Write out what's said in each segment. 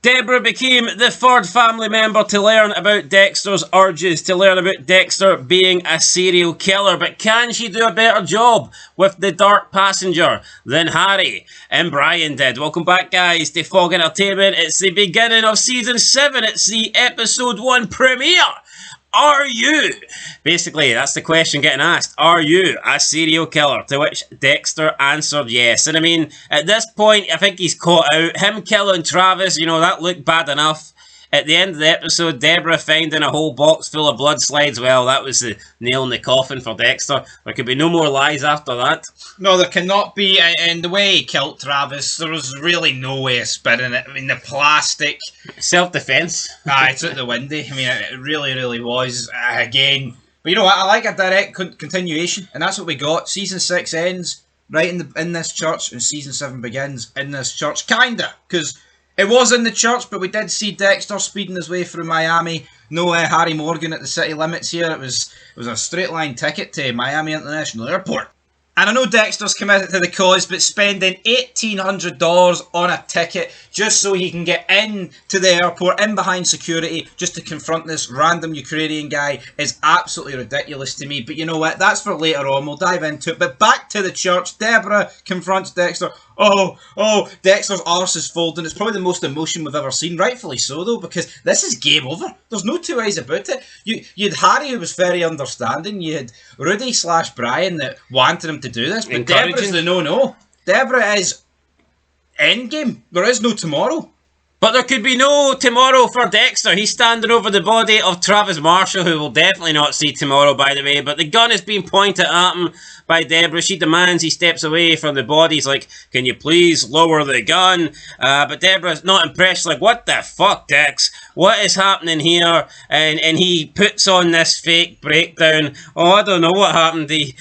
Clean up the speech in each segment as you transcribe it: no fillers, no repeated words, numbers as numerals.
Debra became the third family member to learn about Dexter's urges, to learn about Dexter being a serial killer. But can she do a better job with the Dark Passenger than Harry and Brian did? Welcome back, guys, to Fog Entertainment. It's the beginning of Season 7. It's the Episode 1 premiere. Are you? Basically, that's the question getting asked. Are you a serial killer? To which Dexter answered yes. And I mean, at this point, I think he's caught out. Him killing Travis, that looked bad enough. At the end of the episode, Debra finding a whole box full of blood slides. Well, that was the nail in the coffin for Dexter. There could be no more lies after that. No, there cannot be. And the way he killed Travis, there was really no way of spinning it. I mean, the plastic. Self-defense. It's out the window. I mean, it really, really was. Again. But you know what? I like a direct continuation. And that's what we got. Season 6 ends right in this church. And Season 7 begins in this church. Kinda. Because it was in the church, but we did see Dexter speeding his way through Miami. No Harry Morgan at the city limits here. It was a straight line ticket to Miami International Airport. And I know Dexter's committed to the cause, but spending $1,800 on a ticket just so he can get in to the airport, in behind security, just to confront this random Ukrainian guy is absolutely ridiculous to me. But you know what? That's for later on. We'll dive into it. But back to the church. Debra confronts Dexter. Oh, Dexter's arse is folding. It's probably the most emotion we've ever seen. Rightfully so, though, because this is game over. There's no two ways about it. You had Harry, who was very understanding. You had Rudy/Brian that wanted him to do this. But Debra's the no-no. Debra is endgame. There is no tomorrow. But there could be no tomorrow for Dexter. He's standing over the body of Travis Marshall, who will definitely not see tomorrow, by the way. But the gun is being pointed at him by Debra. She demands he steps away from the body. He's like, can you please lower the gun? But Debra's not impressed. She's like, what the fuck, Dex? What is happening here? And he puts on this fake breakdown. Oh, I don't know what happened. He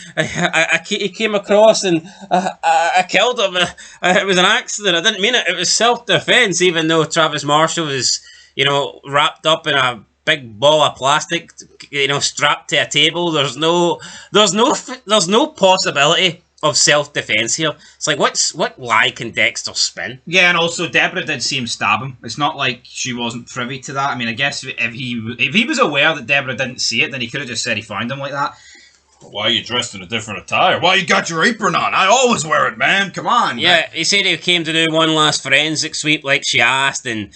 came across and I killed him. It was an accident. I didn't mean it. It was self-defense, even though Travis Marshall was, wrapped up in a big ball of plastic, strapped to a table. There's no possibility of self-defense here. It's like, what lie can Dexter spin? Yeah, and also Debra did see him stab him. It's not like she wasn't privy to that. I mean, I guess if he was aware that Debra didn't see it, then he could have just said he found him like that. Why are you dressed in a different attire? Why you got your apron on? I always wear it, man. Come on. Yeah, man. He said he came to do one last forensic sweep like she asked, and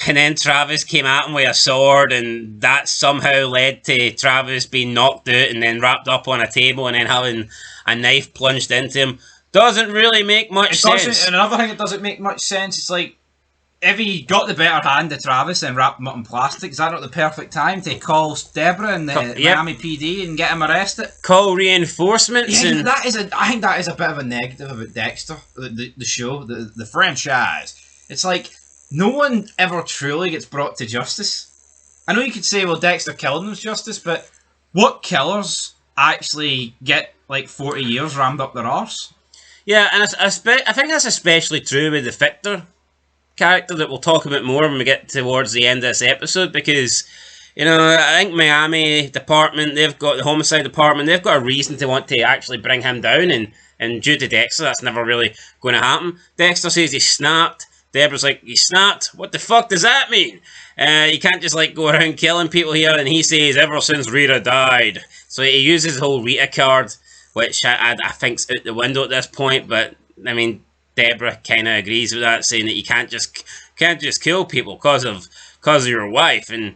then Travis came at him with a sword, and that somehow led to Travis being knocked out and then wrapped up on a table and then having a knife plunged into him. Doesn't really make much sense. And another thing that doesn't make much sense, it's like, if he got the better hand of Travis and wrapped him up in plastic, is that not the perfect time to call Debra and the Miami PD and get him arrested? Call reinforcements. Yeah, I think that is a bit of a negative about Dexter, the show, the franchise. It's like, no one ever truly gets brought to justice. I know you could say, well, Dexter killed him's justice, but what killers actually get like 40 years rammed up their arse? Yeah, and I think that's especially true with the Victor character that we'll talk about more when we get towards the end of this episode, because I think Miami department, they've got the homicide department, they've got a reason to want to actually bring him down, and due to Dexter, that's never really going to happen. Dexter says he snapped. Debra's like, he snapped? What the fuck does that mean? You can't just go around killing people here. And he says, ever since Rita died. So he uses the whole Rita card, which I think's out the window at this point, but I mean, Debra kind of agrees with that, saying that you can't just kill people because of your wife, and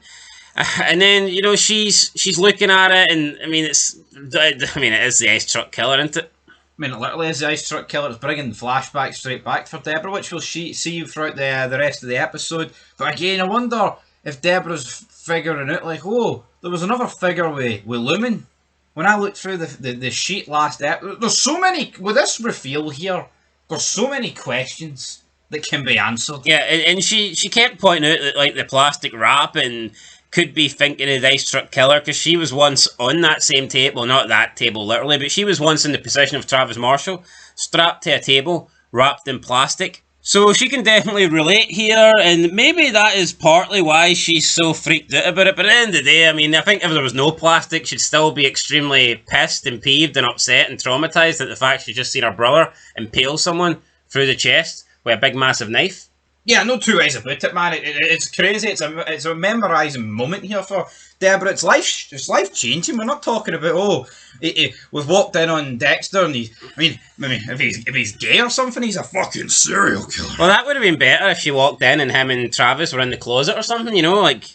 then she's looking at it, and I mean it is the ice truck killer, isn't it? I mean, it literally is the ice truck killer. It's bringing flashbacks straight back for Debra, which we'll see throughout the rest of the episode. But again, I wonder if Debra's figuring out, like, oh, there was another figure with Lumen. When I looked through the sheet last episode, there's so many with this reveal here. There's so many questions that can be answered. Yeah, and she kept pointing out that the plastic wrap and could be thinking of the ice truck killer, because she was once on that same table, not that table literally, but she was once in the position of Travis Marshall, strapped to a table, wrapped in plastic. So she can definitely relate here, and maybe that is partly why she's so freaked out about it. But at the end of the day, I mean, I think if there was no plastic, she'd still be extremely pissed and peeved and upset and traumatised at the fact she's just seen her brother impale someone through the chest with a big massive knife. Yeah, no two ways about it, man. It's crazy. It's a memorising moment here for Debra. It's life changing. We're not talking about we've walked in on Dexter and maybe if he's gay or something, he's a fucking serial killer. Well, that would have been better if she walked in and him and Travis were in the closet or something, you know, like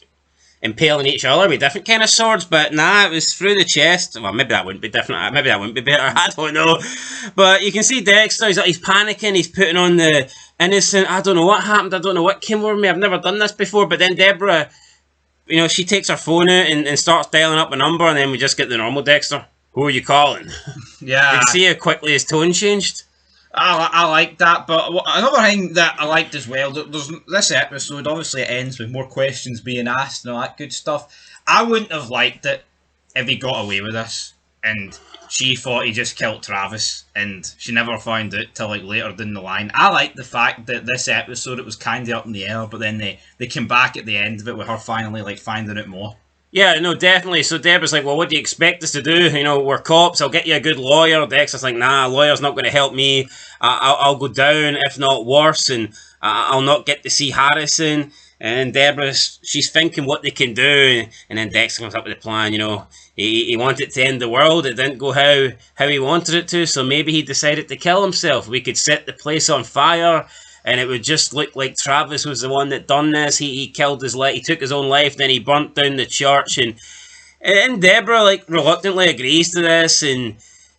impaling each other with different kind of swords. But nah, it was through the chest. Well, maybe that wouldn't be different. Maybe that wouldn't be better. I don't know. But you can see Dexter. He's panicking. He's putting on the innocent. I don't know what happened. I don't know what came over me. I've never done this before. But then Debra, you know, she takes her phone out and starts dialing up a number, and then we just get the normal Dexter. Who are you calling? Yeah. You can see how quickly his tone changed. I like that, but another thing that I liked as well, there's this episode, obviously it ends with more questions being asked and all that good stuff. I wouldn't have liked it if he got away with this, and she thought he just killed Travis, and she never found out till like later down the line. I like the fact that this episode, it was kind of up in the air, but then they came back at the end of it with her finally like finding out more. Yeah, no, definitely. So Debra's like, well, what do you expect us to do? You know, we're cops. I'll get you a good lawyer. Dexter's like, nah, a lawyer's not going to help me. I'll go down, if not worse, and I'll not get to see Harrison. And Debra's, she's thinking what they can do. And then Dexter comes up with a plan, you know. He wanted to end the world. It didn't go how he wanted it to, so maybe he decided to kill himself. We could set the place on fire, and it would just look like Travis was the one that done this. He killed his life. He took his own life. Then he burnt down the church. And Debra like reluctantly agrees to this, and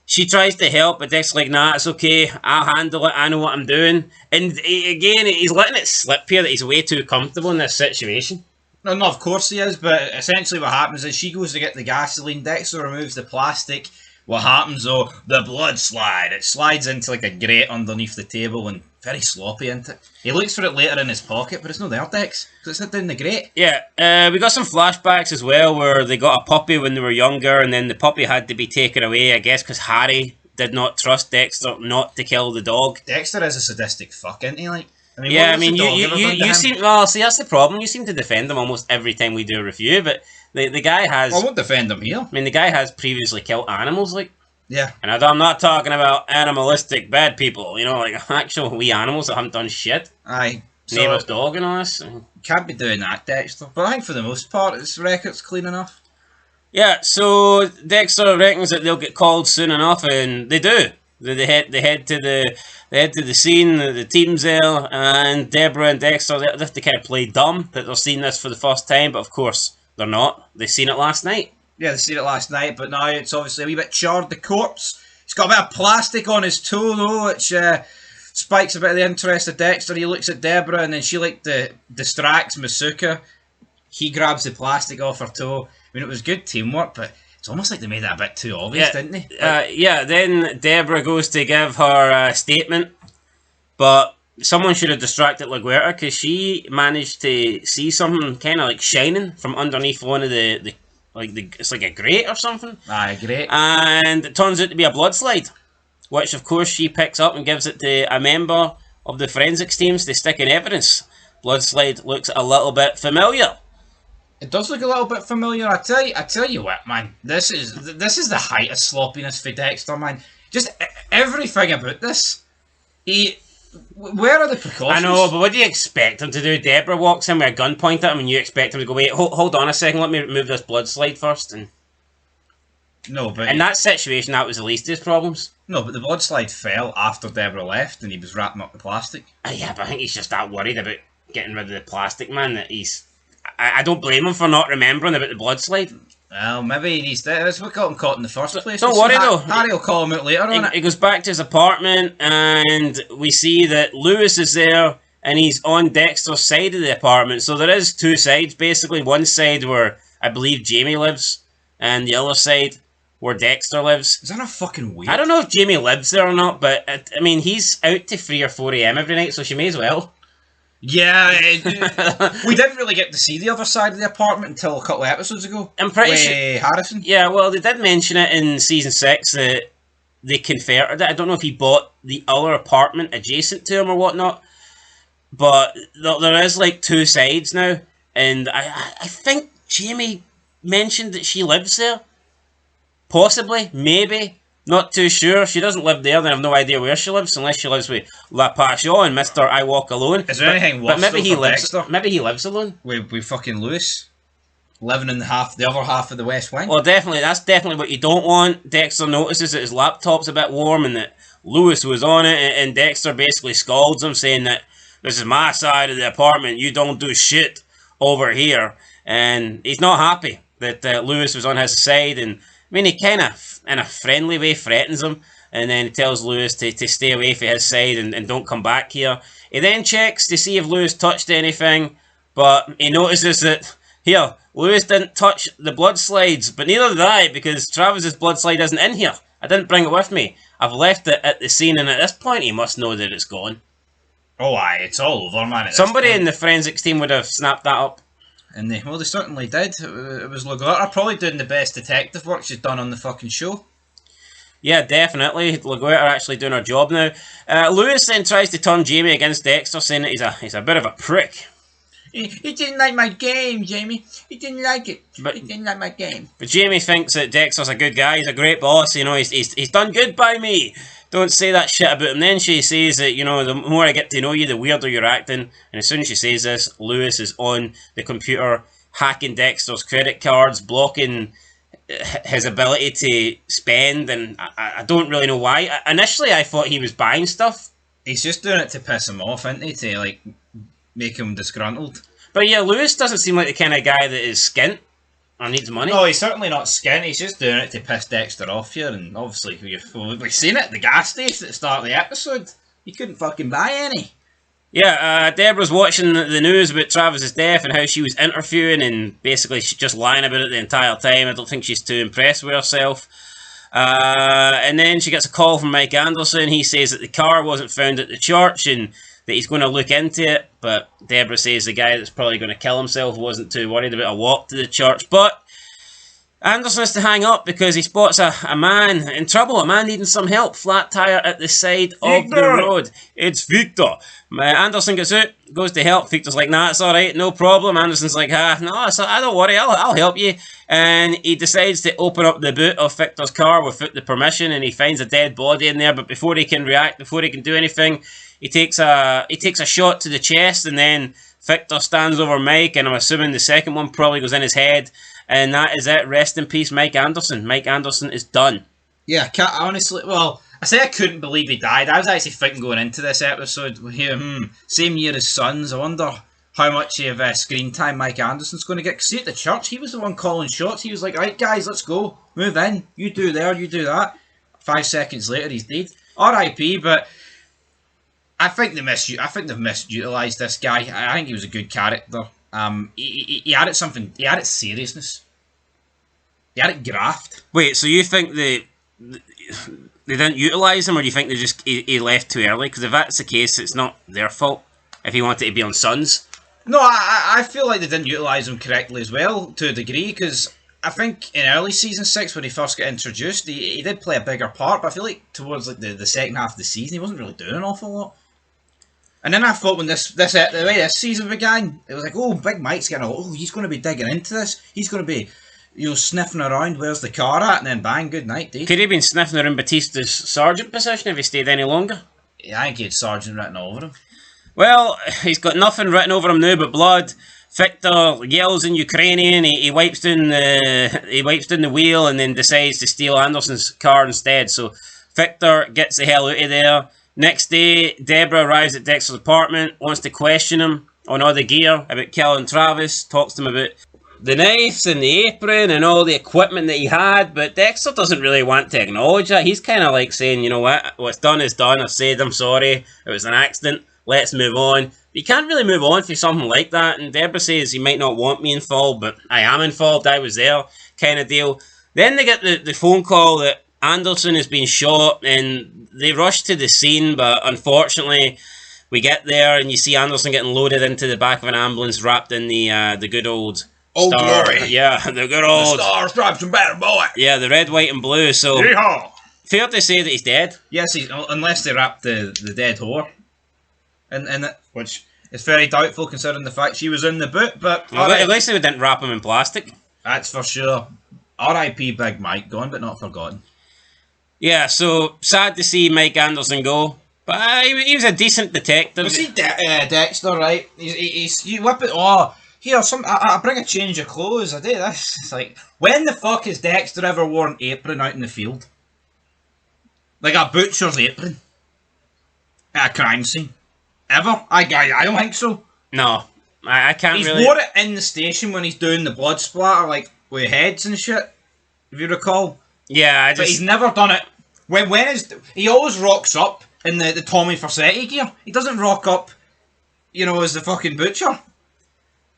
she tries to help, but Dexter's like, nah, it's okay. I'll handle it. I know what I'm doing. And he's letting it slip here that he's way too comfortable in this situation. No, of course he is, but essentially what happens is she goes to get the gasoline. Dexter removes the plastic. What happens though? The blood slide. It slides into like a grate underneath the table and very sloppy, isn't it? He looks for it later in his pocket, but it's not there, Dex. Because it's down the grate. Yeah, we got some flashbacks as well where they got a puppy when they were younger, and then the puppy had to be taken away, I guess, because Harry did not trust Dexter not to kill the dog. Dexter is a sadistic fuck, isn't he? Like, yeah, I mean, you seem... Well, see, that's the problem. You seem to defend him almost every time we do a review, but the guy has... I won't defend him here. I mean, the guy has previously killed animals, like... Yeah. And I'm not talking about animalistic bad people, you know, like actual wee animals that haven't done shit. Aye. Neighbour's dog and all this. Can't be doing that, Dexter. But I think for the most part, his record's clean enough. Yeah, so Dexter reckons that they'll get called soon enough, and they do. They head to the scene. The team's there, and Debra and Dexter they have to kind of play dumb that they're seeing this for the first time, but of course they're not. They've seen it last night. Yeah, they seen it last night, but now it's obviously a wee bit charred, the corpse. He's got a bit of plastic on his toe, though, which spikes a bit of the interest of Dexter. He looks at Debra, and then she, distracts Masuka. He grabs the plastic off her toe. I mean, it was good teamwork, but it's almost like they made that a bit too obvious, didn't they? Then Debra goes to give her statement, but someone should have distracted LaGuerta, because she managed to see something kind of, shining from underneath one of it's like a grate or something. Aye, great. And it turns out to be a blood slide, which of course she picks up and gives it to a member of the forensics teams to stick in evidence. Blood slide looks a little bit familiar. It does look a little bit familiar. I tell you what, man. This is the height of sloppiness for Dexter, man. Just everything about this. Where are the precautions? I know, but what do you expect him to do? Debra walks in with a gun pointed at him and you expect him to go, wait, hold on a second, let me remove this blood slide first. And no, but... in that situation, that was the least of his problems. No, but the blood slide fell after Debra left and he was wrapping up the plastic. Yeah, but I think he's just that worried about getting rid of the plastic, man, that he's... I don't blame him for not remembering about the blood slide. Well, maybe he needs to. That's what got him caught in the first place. Don't worry though. Harry will call him out later on it. He goes back to his apartment and we see that Lewis is there and he's on Dexter's side of the apartment. So there is two sides basically. One side where I believe Jamie lives and the other side where Dexter lives. Is that not fucking weird? I don't know if Jamie lives there or not, but I mean he's out to 3 or 4 a.m. every night, so she may as well. Yeah, we didn't really get to see the other side of the apartment until a couple of episodes ago. I'm pretty sure Harrison. Yeah, well, they did mention it in season 6 that they converted it. I don't know if he bought the other apartment adjacent to him or whatnot, but there is two sides now, and I think Jamie mentioned that she lives there, possibly, maybe. Not too sure. She doesn't live there, then I've no idea where she lives, unless she lives with La Passion and Mr. I Walk Alone. Is there anything worse maybe he for lives. Dexter? Maybe he lives alone. With fucking Lewis living in the other half of the West Wing. Well, definitely, that's definitely what you don't want. Dexter notices that his laptop's a bit warm and that Lewis was on it, and Dexter basically scalds him, saying that this is my side of the apartment. You don't do shit over here, and he's not happy that Lewis was on his side. And I mean, he kind of, in a friendly way, threatens him, and then he tells Lewis to stay away from his side and don't come back here. He then checks to see if Lewis touched anything, but he notices that, here, Lewis didn't touch the blood slides, but neither did I, because Travis's blood slide isn't in here. I didn't bring it with me. I've left it at the scene, and at this point he must know that it's gone. Oh aye, it's all over, man. Somebody in the forensics team would have snapped that up. And they certainly did. It was LaGuerta probably doing the best detective work she's done on the fucking show. Yeah, definitely. LaGuerta actually doing her job now. Lewis then tries to turn Jamie against Dexter, saying that he's a bit of a prick. He didn't like my game, Jamie. He didn't like it. He didn't like my game. But Jamie thinks that Dexter's a good guy. He's a great boss. You know, he's done good by me. Don't say that shit about him. Then she says that, you know, the more I get to know you, the weirder you're acting. And as soon as she says this, Lewis is on the computer, hacking Dexter's credit cards, blocking his ability to spend. And I don't really know why. Initially, I thought he was buying stuff. He's just doing it to piss him off, isn't he? To, like, make him disgruntled. But yeah, Lewis doesn't seem like the kind of guy that is skint or needs money. No, he's certainly not skint. He's just doing it to piss Dexter off here. And obviously, we've seen it at the gas station at the start of the episode. He couldn't fucking buy any. Yeah, Debra's watching the news about Travis's death and how she was interviewing, and basically she's just lying about it the entire time. I don't think she's too impressed with herself. And then she gets a call from Mike Anderson. He says that the car wasn't found at the church and that he's going to look into it, but Debra says the guy that's probably going to kill himself wasn't too worried about a walk to the church. But Anderson has to hang up because he spots a man in trouble, a man needing some help, flat tire at the side of the road. It's Victor. Anderson gets out, goes to help. Victor's like, nah, it's alright, no problem. Anderson's like, no, I don't worry, I'll help you. And he decides to open up the boot of Victor's car without the permission, and he finds a dead body in there, but before he can react, before he can do anything, he takes a shot to the chest, and then Victor stands over Mike, and I'm assuming the second one probably goes in his head. And that is it. Rest in peace, Mike Anderson. Mike Anderson is done. Yeah, honestly, well, I say I couldn't believe he died. I was actually thinking going into this episode, same year as Sons, I wonder how much of screen time Mike Anderson's going to get. Because see, at the church, he was the one calling shots. He was like, right, guys, let's go. Move in. You do there, you do that. 5 seconds later, he's dead. R.I.P., but I think they've misutilised this guy. I think he was a good character. He added something. He added seriousness. He added graft. Wait, so you think they didn't utilise him, or do you think he left too early? Because if that's the case, it's not their fault. If he wanted to be on Sons. No, I feel like they didn't utilise him correctly as well, to a degree, because I think in early season 6 when he first got introduced, he did play a bigger part. But I feel like towards like the second half of the season, he wasn't really doing an awful lot. And then I thought when the way this season began, it was like, oh, Big Mike's he's going to be digging into this. He's going to be, sniffing around, where's the car at? And then bang, good night, Dave. Could he have been sniffing around Batista's sergeant position if he stayed any longer? Yeah, I think he had sergeant written all over him. Well, he's got nothing written over him now but blood. Victor yells in Ukrainian. He wipes down the wheel and then decides to steal Anderson's car instead. So Victor gets the hell out of there. Next day, Debra arrives at Dexter's apartment, wants to question him on all the gear about killing Travis, talks to him about the knives and the apron and all the equipment that he had, but Dexter doesn't really want to acknowledge that. He's kind of like saying, you know what, what's done is done, I've said I'm sorry, it was an accident, let's move on. But you can't really move on for something like that, and Debra says he might not want me involved, but I am involved, I was there, kind of deal. Then they get the phone call that Anderson has been shot, and they rush to the scene, but unfortunately, we get there, and you see Anderson getting loaded into the back of an ambulance, wrapped in the good old star. Glory. Yeah, the good old... The Star Stripes and Banner Boy. Yeah, the red, white, and blue, so... Yeehaw. Fair to say that he's dead. Yes, unless they wrap the dead whore in it, which is very doubtful considering the fact she was in the boot, but... Well, at least they didn't wrap him in plastic. That's for sure. R.I.P. Big Mike, gone but not forgotten. Yeah, so sad to see Mike Anderson go, but he was a decent detective. Was he Dexter, right? You whip it. Oh, here, I bring a change of clothes. I do this. It's like, when the fuck has Dexter ever worn an apron out in the field? Like a butcher's apron at a crime scene? Ever? I don't think so. No, I can't He's really. wore it in the station when he's doing the blood splatter, like with heads and shit. If you recall. Yeah, But he's never done it. When is he always rocks up in the Tommy Vercetti gear? He doesn't rock up, as the fucking butcher.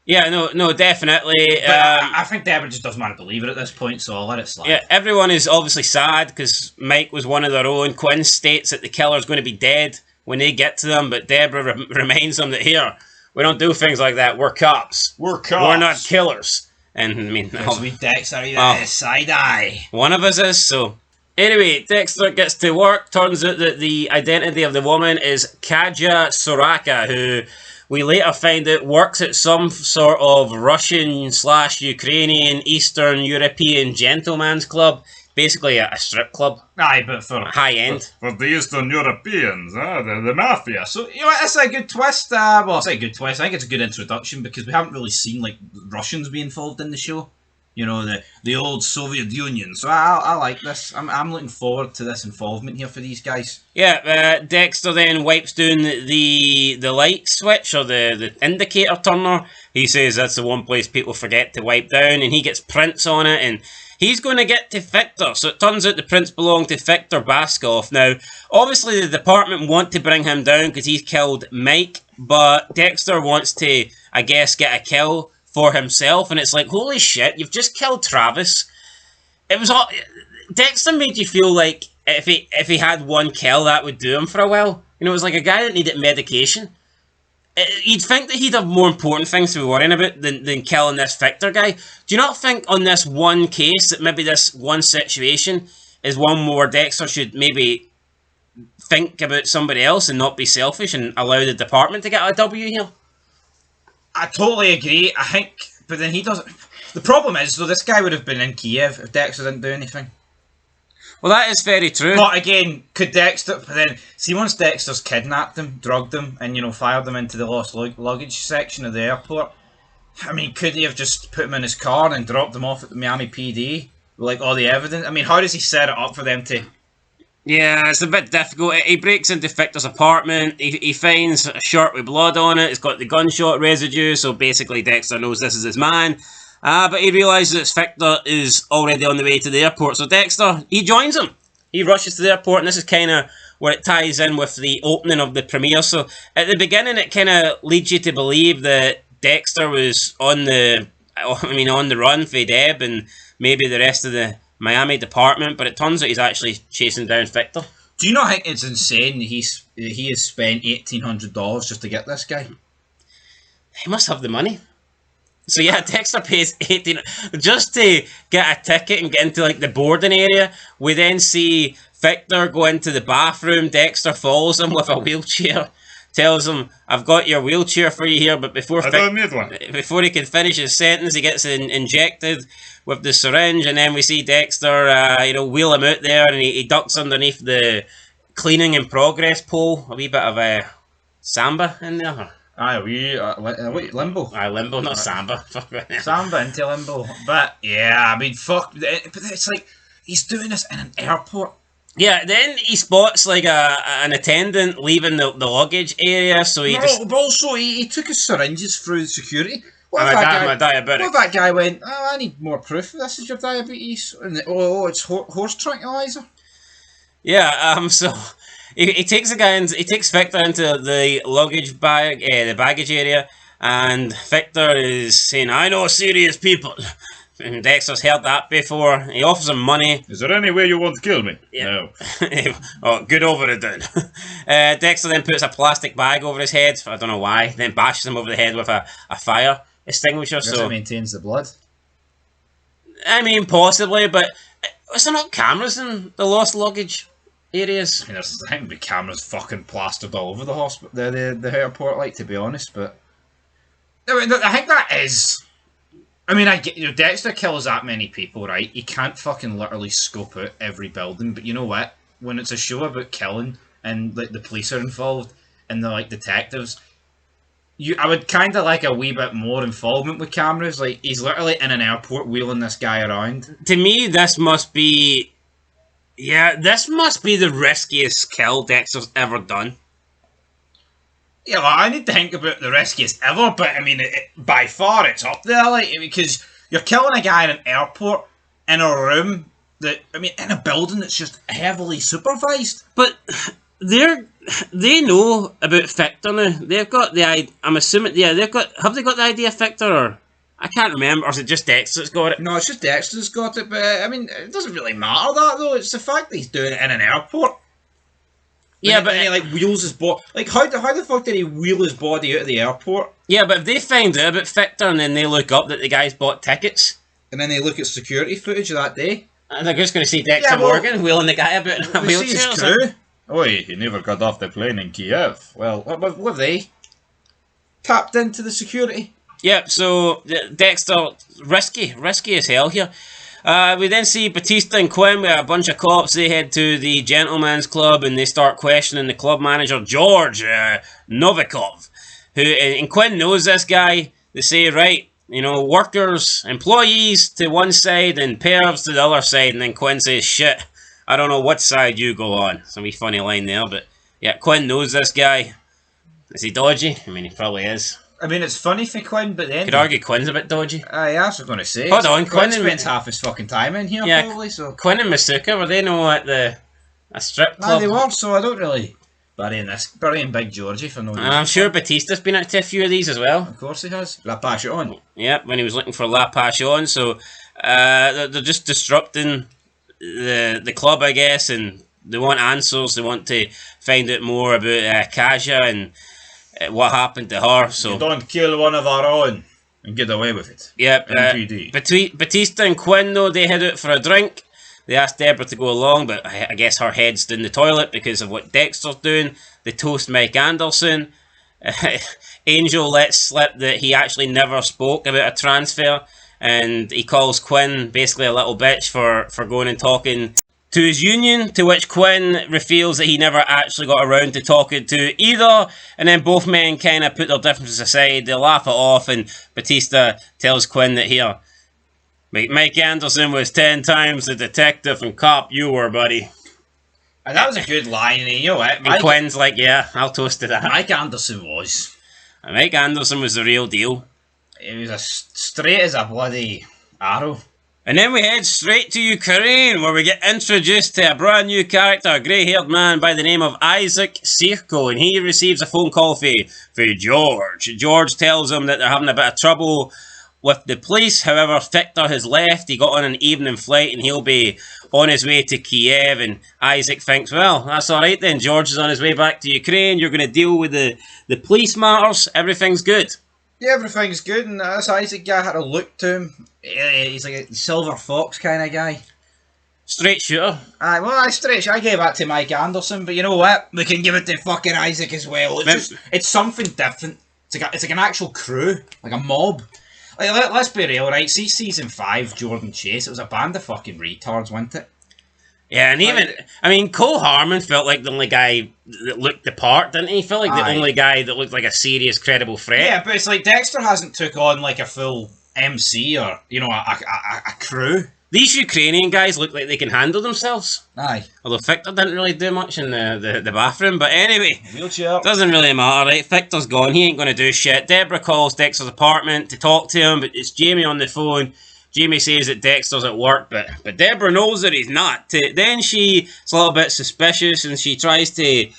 Yeah, no, definitely. But I think Debra just doesn't want to believe it at this point, so I'll let it slide. Yeah, everyone is obviously sad because Mike was one of their own. Quinn states that the killer's going to be dead when they get to them, but Debra reminds them that here, we don't do things like that. We're cops. We're cops. We're not killers. And I mean, We Dexter, side eye. one of us is, so. Anyway, Dexter gets to work. Turns out that the identity of the woman is Kaja Soraka, who we later find out works at some sort of Russian/Ukrainian Eastern European gentleman's club. Basically a strip club. Aye, but for high end. For the Eastern Europeans, the mafia. So, that's a good twist. Well, it's a good twist. I think it's a good introduction because we haven't really seen, like, Russians be involved in the show. The old Soviet Union. So I like this. I'm looking forward to this involvement here for these guys. Yeah, Dexter then wipes down the light switch or the indicator turner. He says that's the one place people forget to wipe down, and he gets prints on it, and he's going to get to Victor. So it turns out the prints belong to Victor Baskov. Now, obviously the department want to bring him down because he's killed Mike, but Dexter wants to, I guess, get a kill for himself, and it's like, holy shit, you've just killed Travis. It was all Dexter made you feel like if he had one kill, that would do him for a while. It was like a guy that needed medication. You'd think that he'd have more important things to be worrying about than killing this Victor guy. Do you not think on this one case that maybe this one situation is one more Dexter should maybe think about somebody else and not be selfish and allow the department to get a W here? I totally agree. I think, but then he doesn't. The problem is, though, this guy would have been in Kiev if Dexter didn't do anything. Well, that is very true. But again, could Dexter? But then, see, once Dexter's kidnapped him, drugged him, and fired him into the lost luggage section of the airport, I mean, could he have just put him in his car and dropped him off at the Miami PD with like all the evidence? I mean, how does he set it up for them to? Yeah, it's a bit difficult. He breaks into Victor's apartment. He finds a shirt with blood on it. It's got the gunshot residue, so basically Dexter knows this is his man. But he realises that Victor is already on the way to the airport, so Dexter, he joins him. He rushes to the airport, and this is kind of where it ties in with the opening of the premiere. So at the beginning, it kind of leads you to believe that Dexter was on the run for Deb and maybe the rest of the Miami department, but it turns out he's actually chasing down Victor. Do you not think it's insane that he has spent $1,800 just to get this guy? He must have the money. So yeah, Dexter pays $18 just to get a ticket and get into like the boarding area. We then see Victor go into the bathroom. Dexter follows him with a wheelchair. Tells him, "I've got your wheelchair for you here," but before I don't need one. Before he can finish his sentence, he gets injected with the syringe, and then we see Dexter, wheel him out there, and he ducks underneath the cleaning in progress pole. A wee bit of a samba in there. Aye, limbo. Aye, limbo, not samba. Samba into limbo. But yeah, I mean, fuck. But it's like he's doing this in an airport. Yeah, then he spots like an attendant leaving the luggage area, so but also he took his syringes through security. What if that guy went, "Oh, I need more proof. This is your diabetes." And it's horse tranquilizer. Yeah. So he takes Victor into the luggage bag, the baggage area, and Victor is saying, "I know serious people." And Dexter's heard that before. He offers him money. "Is there any way you won't kill me?" Yeah. No. Oh, good over it then. Dexter then puts a plastic bag over his head. I don't know why. Then bashes him over the head with a fire extinguisher. So it maintains the blood. I mean, possibly, but is there not cameras in the lost luggage areas? I mean, there's going to be cameras fucking plastered all over the hospital, the airport, like, to be honest. But I mean, I think that is. I mean, I get, Dexter kills that many people, right? He can't fucking literally scope out every building, but you know what? when it's a show about killing and like the police are involved and they're like detectives, I would kind of like a wee bit more involvement with cameras. Like he's literally in an airport wheeling this guy around. To me, this must be the riskiest kill Dexter's ever done. Yeah, well, I need to think about the riskiest ever, but I mean, by far it's up there, like, because you're killing a guy in an airport in a room in a building that's just heavily supervised. But they know about Victor now. They've got the idea. I'm assuming, yeah, have they got the idea of Victor, or I can't remember, or is it just Dexter that's got it? No, it's just Dexter's got it, but I mean, it doesn't really matter that though. It's the fact that he's doing it in an airport. Yeah, but he like wheels his body. Like how the fuck did he wheel his body out of the airport? Yeah, but if they find out about Victor and then they look up that the guy's bought tickets, and then they look at security footage of that day, and they're just going to see Dexter Morgan wheeling the guy about in a wheelchair. See his crew. Oh, he never got off the plane in Kiev. Well, what have they tapped into the security? Yep. So Dexter, risky as hell here. We then see Batista and Quinn with a bunch of cops. They head to the Gentleman's Club and they start questioning the club manager, George Novikov. And Quinn knows this guy. They say, right, workers, employees to one side and pervs to the other side. And then Quinn says, shit, I don't know what side you go on. It's a wee funny line there, but yeah, Quinn knows this guy. Is he dodgy? I mean, he probably is. I mean, it's funny for Quinn, but then... Could argue Quinn's a bit dodgy. Yeah, I was going to say. Hold on, Quinn spends half his fucking time in here, probably, so... Quinn and Masuka, were they no at a strip club? No, they were, so I don't really... Burying Big Georgie for no reason. I'm sure Batista's been out to a few of these as well. Of course he has. La Passion. Yep, when he was looking for La Passion, so... they're just disrupting the club, I guess, and they want answers. They want to find out more about Kasia and... what happened to her, so... You don't kill one of our own and get away with it. Yep. Batista and Quinn, though, they head out for a drink. They ask Debra to go along, but I guess her head's down the toilet because of what Dexter's doing. They toast Mike Anderson. Angel lets slip that he actually never spoke about a transfer, and he calls Quinn basically a little bitch for going and talking to his union, to which Quinn reveals that he never actually got around to talking to either, and then both men kind of put their differences aside, they laugh it off, and Batista tells Quinn that here, Mike Anderson was 10 times the detective and cop you were, buddy. And that was a good line, and you know what? And Quinn's like, yeah, I'll toast to that. Mike Anderson was. And Mike Anderson was the real deal. He was as straight as a bloody arrow. And then we head straight to Ukraine, where we get introduced to a brand new character, a grey-haired man by the name of Isaac Sirko, and he receives a phone call for George. George tells him that they're having a bit of trouble with the police. However, Victor has left. He got on an evening flight, and he'll be on his way to Kiev. And Isaac thinks, well, that's all right then. George is on his way back to Ukraine. You're going to deal with the police matters. Everything's good. Yeah, everything's good, and this Isaac guy had a look to him. He's like a silver fox kind of guy. Straight shooter. I gave that to Mike Anderson, but you know what? We can give it to fucking Isaac as well. It's something different. It's like an actual crew, like a mob. Like, let's be real, right? See season 5, Jordan Chase. It was a band of fucking retards, wasn't it? Yeah, and Cole Harmon felt like the only guy that looked the part, didn't he? He felt like the only guy that looked like a serious, credible threat. Yeah, but it's like Dexter hasn't took on like a full MC or, a crew. These Ukrainian guys look like they can handle themselves. Aye. Although Victor didn't really do much in the bathroom. But anyway, wheelchair. Doesn't really matter, right? Victor's gone. He ain't going to do shit. Debra calls Dexter's apartment to talk to him, but it's Jamie on the phone. Jamie says that Dexter's at work, but Debra knows that he's not. Then she's a little bit suspicious, and she tries to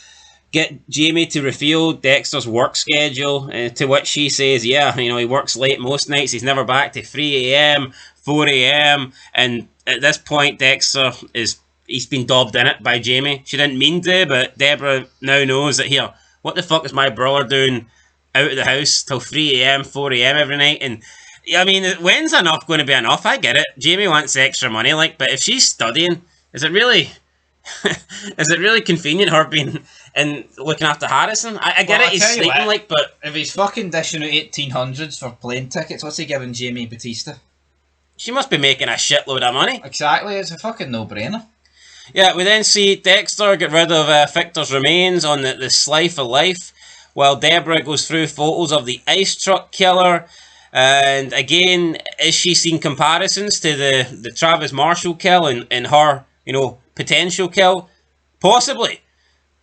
get Jamie to reveal Dexter's work schedule, to which she says, yeah, he works late most nights. He's never back to 3 a.m., 4 a.m., and at this point, Dexter he's been dobbed in it by Jamie. She didn't mean to, but Debra now knows that, here, what the fuck is my brother doing out of the house till 3 a.m., 4 a.m. every night? And I mean, when's enough going to be enough? I get it. Jamie wants extra money, but if she's studying, is it really convenient her being and looking after Harrison? I get it, he's sleeping, but if he's fucking dishing out 1800s for plane tickets, what's he giving Jamie Batista? She must be making a shitload of money. Exactly, it's a fucking no-brainer. Yeah, we then see Dexter get rid of Victor's remains on the Slice of Life, while Debra goes through photos of the ice truck killer. And again, is she seeing comparisons to the Travis Marshall kill and her, potential kill? Possibly.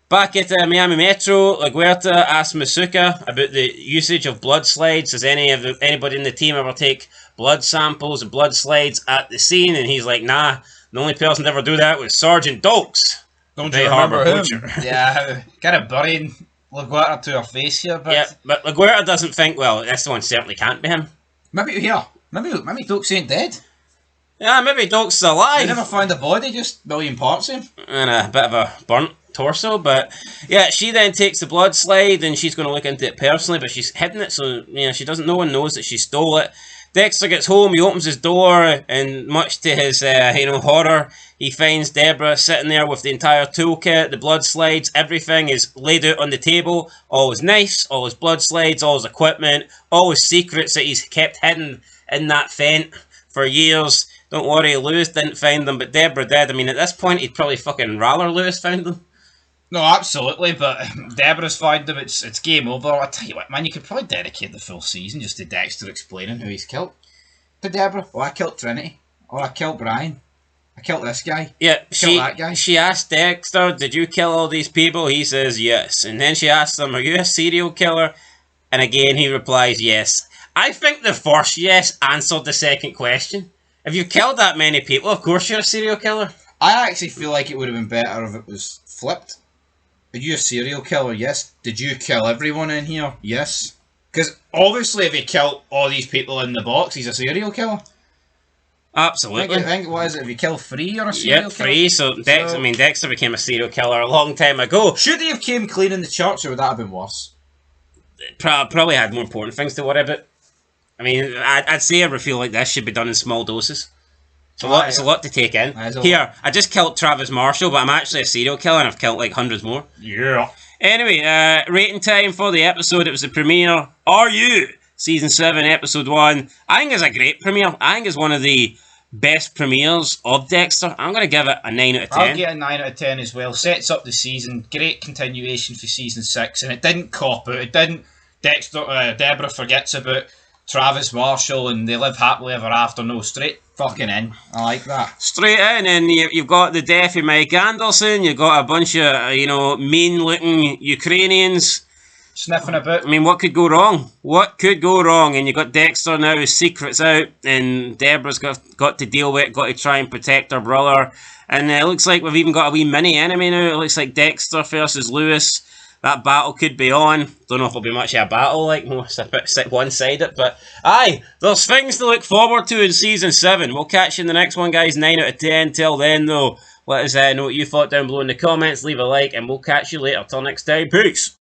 Back at Miami Metro, LaGuerta asks Masuka about the usage of blood slides. Does anybody in the team ever take blood samples and blood slides at the scene? And he's like, nah, the only person to ever do that was Sergeant Dokes. Don't you remember him? Yeah, kind of burying LaGuerta to her face here. But yeah, but LaGuerta doesn't think, well, this one certainly can't be him. Maybe Dokes ain't dead. Yeah, maybe Dokes is alive. They never found the body, just a million parts of him. And a bit of a burnt torso, but yeah, she then takes the blood slide and she's going to look into it personally, but she's hidden it, so no one knows that she stole it. Dexter gets home, he opens his door, and much to his horror, he finds Debra sitting there with the entire toolkit, the blood slides, everything is laid out on the table, all his knives, all his blood slides, all his equipment, all his secrets that he's kept hidden in that vent for years. Don't worry, Lewis didn't find them, but Debra did. I mean, at this point, he'd probably fucking rather Lewis found them. No, absolutely, but Debra's found them, it's game over. I tell you what, man, you could probably dedicate the full season just to Dexter explaining who he's killed. To Debra, I killed Trinity. I killed Brian. I killed this guy. Yeah, that guy. She asked Dexter, did you kill all these people? He says yes. And then she asks him, are you a serial killer? And again, he replies yes. I think the first yes answered the second question. If you've killed that many people, of course you're a serial killer. I actually feel like it would have been better if it was flipped. Are you a serial killer? Yes. Did you kill everyone in here? Yes. Because obviously if he killed all these people in the box, he's a serial killer. Absolutely. I think what is it, if you kill 3, you're a serial killer? 3, so Dexter became a serial killer a long time ago. Should he have came clean in the church, or would that have been worse? Probably had more important things to worry about. I mean, I'd say a reveal like this should be done in small doses. It's a lot to take in. Here, I just killed Travis Marshall, but I'm actually a serial killer and I've killed like hundreds more. Yeah. Anyway, rating time for the episode. It was the premiere. Are You? Season 7, Episode 1. I think it's a great premiere. I think it's one of the best premieres of Dexter. I'm going to give it a 9 out of 10. I'll get a 9 out of 10 as well. Sets up the season. Great continuation for Season 6. And it didn't cop out. It didn't... Debra forgets about Travis Marshall and they live happily ever after. No, straight fucking in. I like that. Straight in, and you've got the death of Mike Anderson. You've got a bunch of, mean-looking Ukrainians sniffing about. I mean, what could go wrong? What could go wrong? And you got Dexter now, his secret's out, and Debra's got to deal with it, got to try and protect her brother. And it looks like we've even got a wee mini-enemy now. It looks like Dexter versus Lewis. That battle could be on. Don't know if it'll be much of a battle, it's a bit one-sided, but aye, there's things to look forward to in Season 7. We'll catch you in the next one, guys. 9 out of 10. Till then, though, let us know what you thought down below in the comments. Leave a like, and we'll catch you later. Till next time, peace!